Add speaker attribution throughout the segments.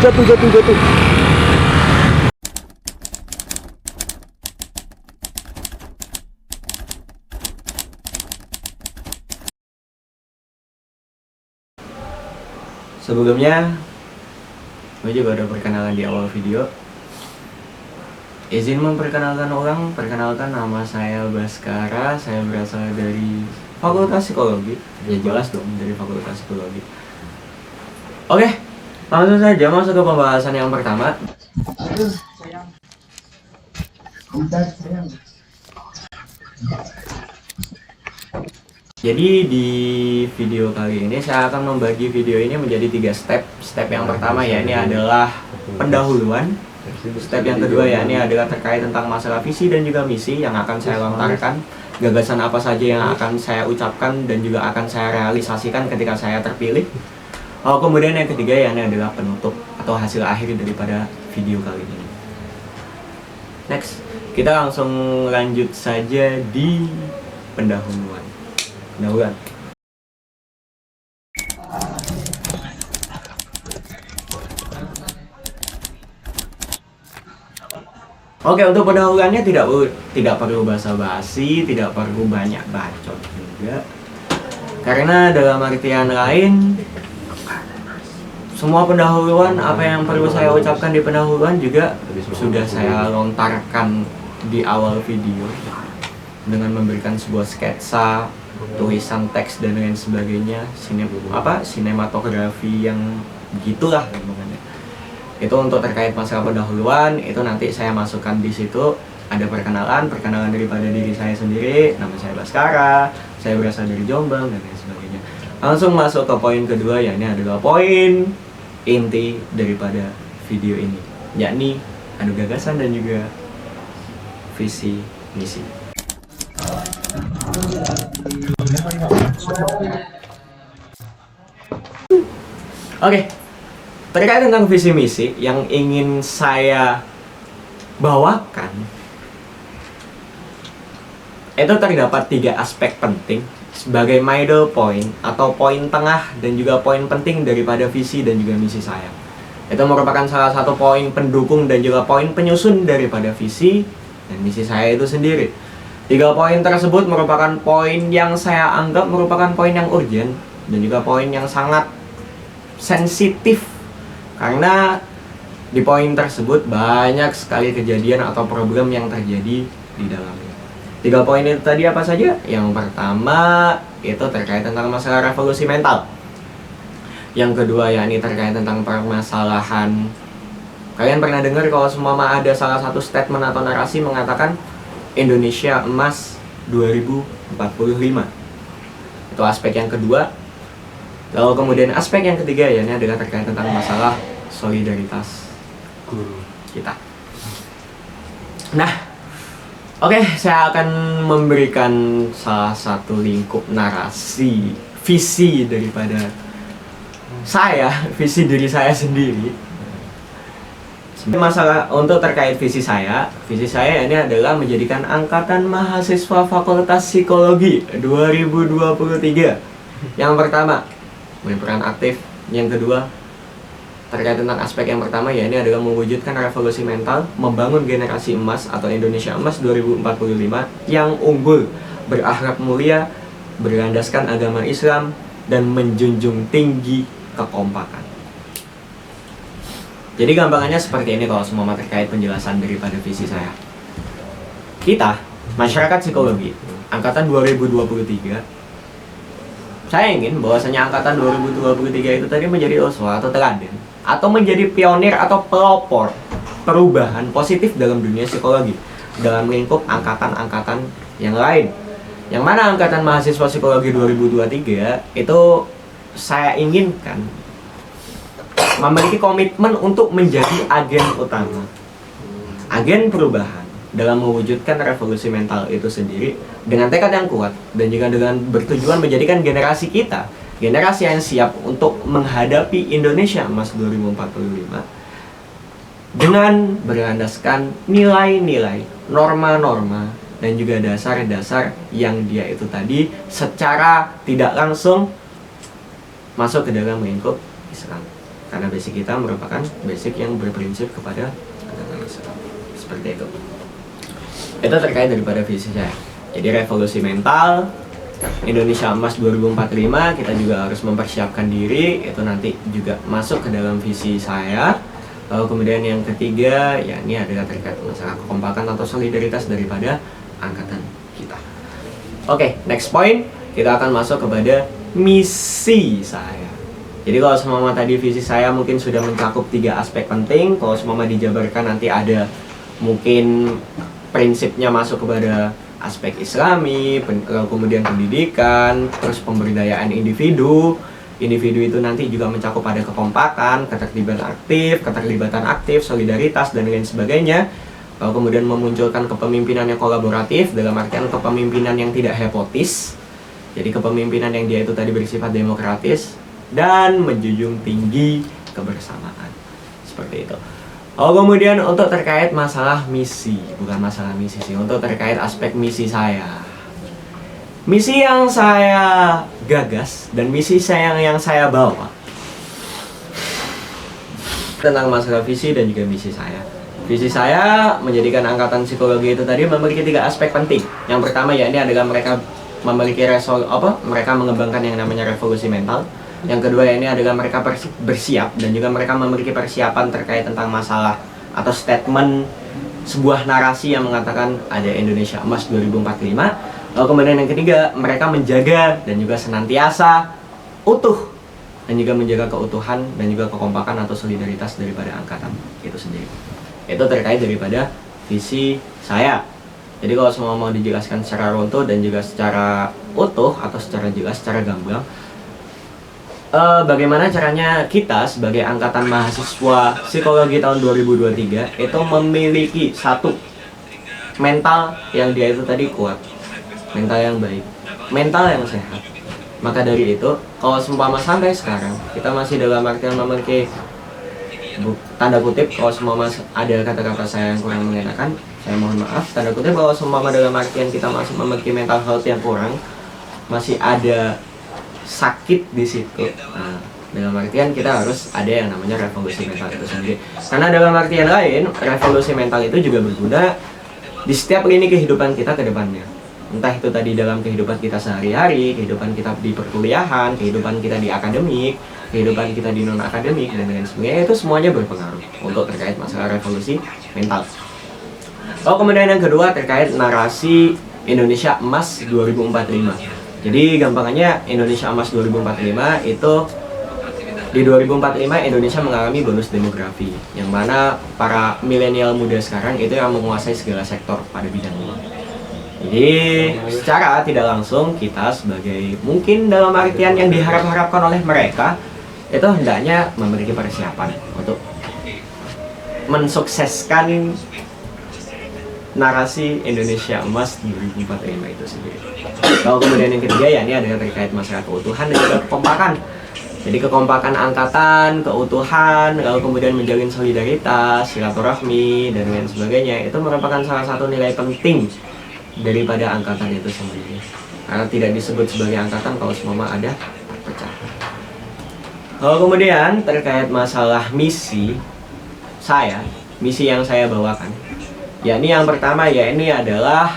Speaker 1: jatuh. Sebelumnya, gue juga udah perkenalan di awal video. Izin memperkenalkan orang, perkenalkan nama saya Baskara, saya berasal dari Fakultas Psikologi. Ya jelas dong, dari Fakultas Psikologi. Oke, langsung saja masuk ke pembahasan yang pertama. Jadi di video kali ini saya akan membagi video ini menjadi 3 step. Step yang pertama ya ini adalah pendahuluan. Step yang kedua ya ini adalah terkait tentang masalah visi dan juga misi yang akan saya lontarkan. Gagasan apa saja yang akan saya ucapkan dan juga akan saya realisasikan ketika saya terpilih. Kemudian yang ketiga ya ini adalah penutup atau hasil akhir daripada video kali ini. Next, kita langsung lanjut saja di pendahuluan. Oke, untuk pendahuluannya tidak perlu basa-basi, tidak perlu banyak bacot juga. Karena dalam artian lain, semua pendahuluan apa yang perlu saya ucapkan di pendahuluan juga sudah saya lontarkan di awal video dengan memberikan sebuah sketsa, tulisan teks dan lain sebagainya, sinematografi yang begitulah namanya. Itu untuk terkait masalah pendahuluan, itu nanti saya masukkan di situ. Ada perkenalan daripada diri saya sendiri, nama saya Baskara, saya berasal dari Jombang dan lain sebagainya. Langsung masuk ke poin kedua, ya ini adalah poin inti daripada video ini, yakni adu gagasan dan juga visi misi. Oke. Terkait tentang visi misi yang ingin saya bawakan, itu terdapat 3 aspek penting sebagai middle point atau poin tengah dan juga poin penting daripada visi dan juga misi saya. Itu merupakan salah satu poin pendukung dan juga poin penyusun daripada visi dan misi saya itu sendiri. 3 poin tersebut merupakan poin yang saya anggap merupakan poin yang urgent dan juga poin yang sangat sensitif. Karena di poin tersebut banyak sekali kejadian atau problem yang terjadi di dalamnya. 3 poin itu tadi apa saja? Yang pertama itu terkait tentang masalah revolusi mental. Yang kedua yakni terkait tentang permasalahan. Kalian pernah dengar kalau semua ada salah satu statement atau narasi mengatakan Indonesia emas 2045. Itu aspek yang kedua. Lalu kemudian aspek yang ketiga ya ini adalah terkait tentang masalah solidaritas guru kita. Nah, oke, saya akan memberikan salah satu lingkup narasi visi daripada visi diri saya sendiri. Masalah untuk terkait visi saya ini adalah menjadikan angkatan mahasiswa Fakultas Psikologi 2023. Yang pertama, berperan aktif. Yang kedua, terkait tentang aspek yang pertama ya ini adalah mewujudkan revolusi mental, membangun generasi emas atau Indonesia emas 2045 yang unggul, berakhlak mulia, berlandaskan agama Islam dan menjunjung tinggi kekompakan. Jadi gampangannya seperti ini kalau semua terkait penjelasan daripada visi saya. Kita, masyarakat psikologi, angkatan 2023, saya ingin bahwasanya angkatan 2023 itu tadi menjadi uswah atau teladan atau menjadi pionir atau pelopor perubahan positif dalam dunia psikologi dalam lingkup angkatan-angkatan yang lain. Yang mana angkatan mahasiswa psikologi 2023 itu saya inginkan memiliki komitmen untuk menjadi agen utama, agen perubahan dalam mewujudkan revolusi mental itu sendiri dengan tekad yang kuat dan juga dengan bertujuan menjadikan generasi kita generasi yang siap untuk menghadapi Indonesia emas 2045 dengan berlandaskan nilai-nilai, norma-norma dan juga dasar-dasar yang dia itu tadi secara tidak langsung masuk ke dalam lingkup Islam. karena basic kita merupakan basic yang berprinsip kepada angkatan Islam. Seperti itu. Itu terkait daripada visi saya. Jadi revolusi mental Indonesia Emas 2045, kita juga harus mempersiapkan diri, itu nanti juga masuk ke dalam visi saya. Lalu kemudian yang ketiga, ya ini adalah terkait masalah kekompakan atau solidaritas daripada angkatan kita. Oke, next point, kita akan masuk kepada misi saya. Jadi kalau semua tadi visi saya mungkin sudah mencakup 3 aspek penting. Kalau semua dijabarkan nanti ada mungkin prinsipnya masuk kepada aspek Islami, kemudian pendidikan, terus pemberdayaan individu. Individu itu nanti juga mencakup pada kekompakan, keterlibatan aktif, solidaritas, dan lain sebagainya. Lalu kemudian memunculkan kepemimpinan yang kolaboratif, dalam artian kepemimpinan yang tidak hepotis. Jadi kepemimpinan yang dia itu tadi bersifat demokratis, dan menjunjung tinggi kebersamaan. Seperti itu. Lalu kemudian untuk terkait masalah misi, bukan masalah misi sih, untuk terkait aspek misi saya. Misi yang saya gagas dan misi yang saya bawa tentang masalah visi dan juga misi saya. Visi saya menjadikan angkatan psikologi itu tadi memiliki 3 aspek penting. Yang pertama ya ini adalah mereka memiliki mereka mengembangkan yang namanya revolusi mental. Yang kedua ya ini adalah mereka bersiap dan juga mereka memiliki persiapan terkait tentang masalah atau statement sebuah narasi yang mengatakan ada Indonesia Emas 2045. Lalu kemudian yang ketiga, mereka menjaga dan juga senantiasa utuh dan juga menjaga keutuhan dan juga kekompakan atau solidaritas daripada angkatan itu sendiri. Itu terkait daripada visi saya. Jadi kalau semua mau dijelaskan secara runtuh dan juga secara utuh atau secara jelas, secara gamblang, bagaimana caranya kita sebagai angkatan mahasiswa psikologi tahun 2023 itu memiliki satu mental yang dia itu tadi kuat, mental yang baik, mental yang sehat. Maka dari itu, kalau seumpama sampai sekarang kita masih dalam artian memiliki tanda kutip, kalau seumpama ada kata-kata saya yang kurang mengenakan, saya mohon maaf. Tanda kutip, kalau seumpama dalam artian kita masih memiliki mental health yang kurang, masih ada sakit di situ. Nah, dalam artian kita harus ada yang namanya revolusi mental itu sendiri. Karena dalam artian lain, revolusi mental itu juga berguna di setiap lini kehidupan kita ke depannya. Entah itu tadi dalam kehidupan kita sehari-hari, kehidupan kita di perkuliahan, kehidupan kita di akademik, kehidupan kita di non-akademik, dan lain sebagainya, itu semuanya berpengaruh untuk terkait masalah revolusi mental. Lalu kemudian yang kedua terkait narasi Indonesia Emas 2045. Jadi gampangannya Indonesia Emas 2045 itu di 2045 Indonesia mengalami bonus demografi, yang mana para milenial muda sekarang itu yang menguasai segala sektor pada bidang ini. Jadi secara tidak langsung kita sebagai mungkin dalam artian yang diharap-harapkan oleh mereka itu hendaknya memiliki persiapan untuk mensukseskan narasi Indonesia Emas 2045 itu sendiri. Lalu kemudian yang ketiga ya ini adalah terkait masalah keutuhan dan juga kekompakan. Jadi kekompakan angkatan, keutuhan, lalu kemudian menjalin solidaritas, silaturahmi, dan lain sebagainya, itu merupakan salah satu nilai penting daripada angkatan itu sendiri. Karena tidak disebut sebagai angkatan kalau semua ada pecah. Lalu kemudian terkait masalah misi saya, misi yang saya bawakan, ya ini yang pertama ya ini adalah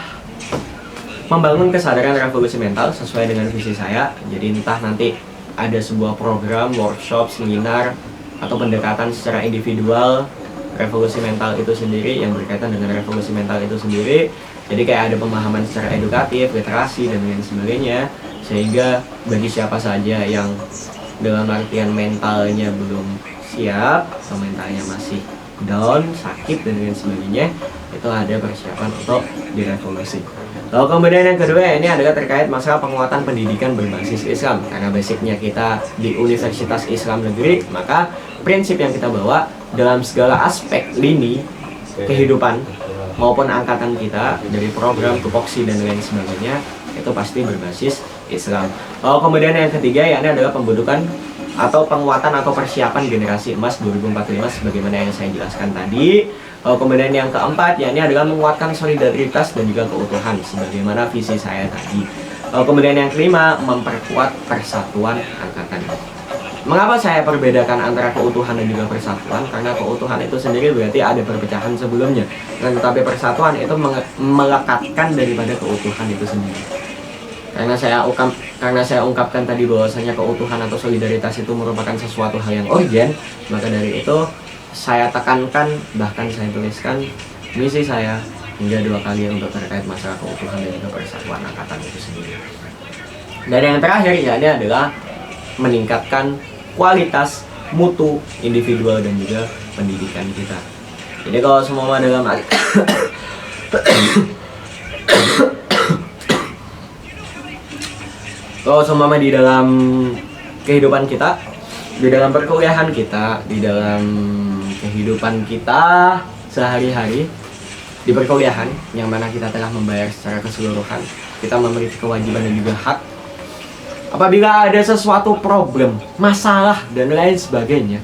Speaker 1: membangun kesadaran revolusi mental sesuai dengan visi saya. Jadi entah nanti ada sebuah program, workshop, seminar, atau pendekatan secara individual revolusi mental itu sendiri yang berkaitan dengan revolusi mental itu sendiri. Jadi kayak ada pemahaman secara edukatif, literasi, dan lain sebagainya, sehingga bagi siapa saja yang dalam artian mentalnya belum siap atau mentalnya masih down, sakit, dan lain sebagainya, itu ada persiapan untuk direvolusi. Lalu kemudian yang kedua ini adalah terkait masalah penguatan pendidikan berbasis Islam. Karena basicnya kita di Universitas Islam Negeri, maka prinsip yang kita bawa dalam segala aspek lini kehidupan maupun angkatan kita, dari program, tupoksi, dan lain sebagainya, itu pasti berbasis Islam. Lalu kemudian yang ketiga ya ini adalah pembentukan atau penguatan atau persiapan generasi emas 2045 sebagaimana yang saya jelaskan tadi. Lalu kemudian yang keempat ya ini adalah menguatkan solidaritas dan juga keutuhan sebagaimana visi saya tadi. Lalu kemudian yang kelima, memperkuat persatuan angkatan. Mengapa saya perbedakan antara keutuhan dan juga persatuan? Karena keutuhan itu sendiri berarti ada perpecahan sebelumnya, dan tetapi persatuan itu melekatkan daripada keutuhan itu sendiri. Karena saya ungkapkan tadi bahwasanya keutuhan atau solidaritas itu merupakan sesuatu hal yang urgent, maka dari itu saya tekankan, bahkan saya tuliskan misi saya hingga 2 kali untuk terkait masalah keutuhan dan juga persatuan angkatan itu sendiri. Dan yang terakhir ya ini adalah meningkatkan kualitas mutu individual dan juga pendidikan kita. Jadi kalau semua dalam kalau semua di dalam kehidupan kita, di dalam perkuliahan kita, di dalam kehidupan kita sehari-hari, di perkuliahan yang mana kita telah membayar secara keseluruhan, kita memiliki kewajiban dan juga hak. Apabila ada sesuatu problem, masalah dan lain sebagainya,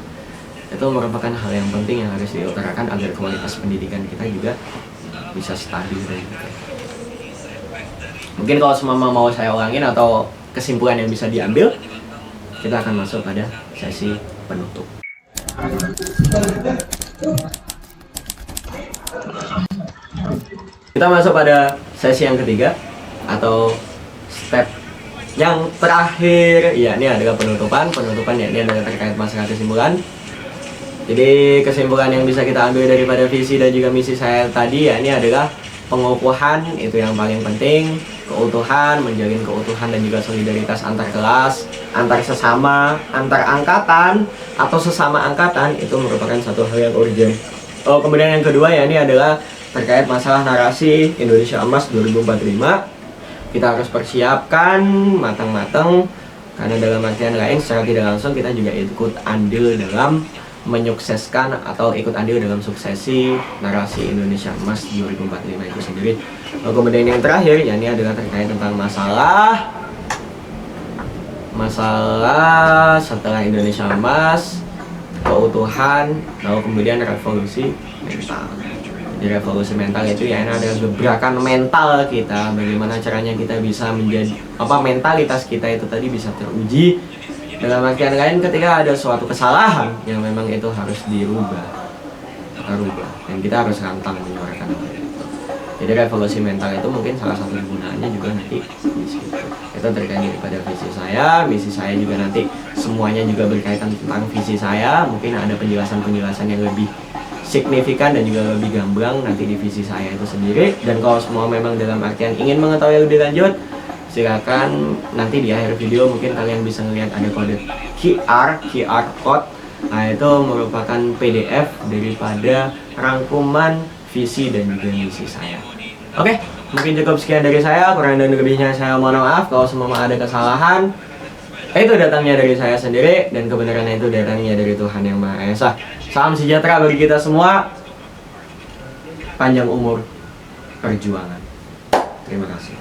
Speaker 1: itu merupakan hal yang penting yang harus diutarakan agar kualitas pendidikan kita juga bisa stabil dan gitu. Mungkin kalau semua mau saya ulangin atau kesimpulan yang bisa diambil, kita akan masuk pada sesi penutup. Kita masuk pada sesi yang ketiga atau step yang terakhir. Ya, ini adalah penutupan ya, ini adalah terkait masalah kesimpulan. Jadi kesimpulan yang bisa kita ambil daripada visi dan juga misi saya tadi ya, ini adalah pengukuhan itu yang paling penting, keutuhan, menjalin keutuhan dan juga solidaritas antar kelas, antar sesama, antar angkatan atau sesama angkatan itu merupakan satu hal yang urgent. Kemudian yang kedua ya, ini adalah terkait masalah narasi Indonesia Emas 2045. Kita harus persiapkan matang-matang, karena dalam artian lain secara tidak langsung kita juga ikut andil dalam menyukseskan atau ikut andil dalam suksesi narasi Indonesia Emas 2045 itu sendiri. Kemudian yang terakhir ya, ini adalah terkait tentang masalah setelah Indonesia Emas, keutuhan, lalu kemudian revolusi mental. Di revolusi mental itu ya, ini adalah gebrakan mental kita, bagaimana caranya kita bisa menjadi mentalitas kita itu tadi bisa teruji. Dalam artian lain, ketika ada suatu kesalahan yang memang itu harus dirubah, dan kita harus rantang menyuarakan hal itu. Jadi revolusi mental itu mungkin salah satu gunanya juga nanti di situ. Itu terkait daripada visi saya, misi saya juga nanti semuanya juga berkaitan tentang visi saya. Mungkin ada penjelasan-penjelasan yang lebih signifikan dan juga lebih gamblang nanti di visi saya itu sendiri. Dan kalau semua memang dalam artian ingin mengetahui lebih lanjut, silakan nanti di akhir video mungkin kalian bisa melihat ada kode QR code. Nah, itu merupakan PDF daripada rangkuman visi dan juga misi saya. Oke, mungkin cukup sekian dari saya. Kurang dan lebihnya saya mohon maaf kalau semua ada kesalahan. Itu datangnya dari saya sendiri, dan kebenaran itu datangnya dari Tuhan Yang Maha Esa. Salam sejahtera bagi kita semua. Panjang umur perjuangan. Terima kasih.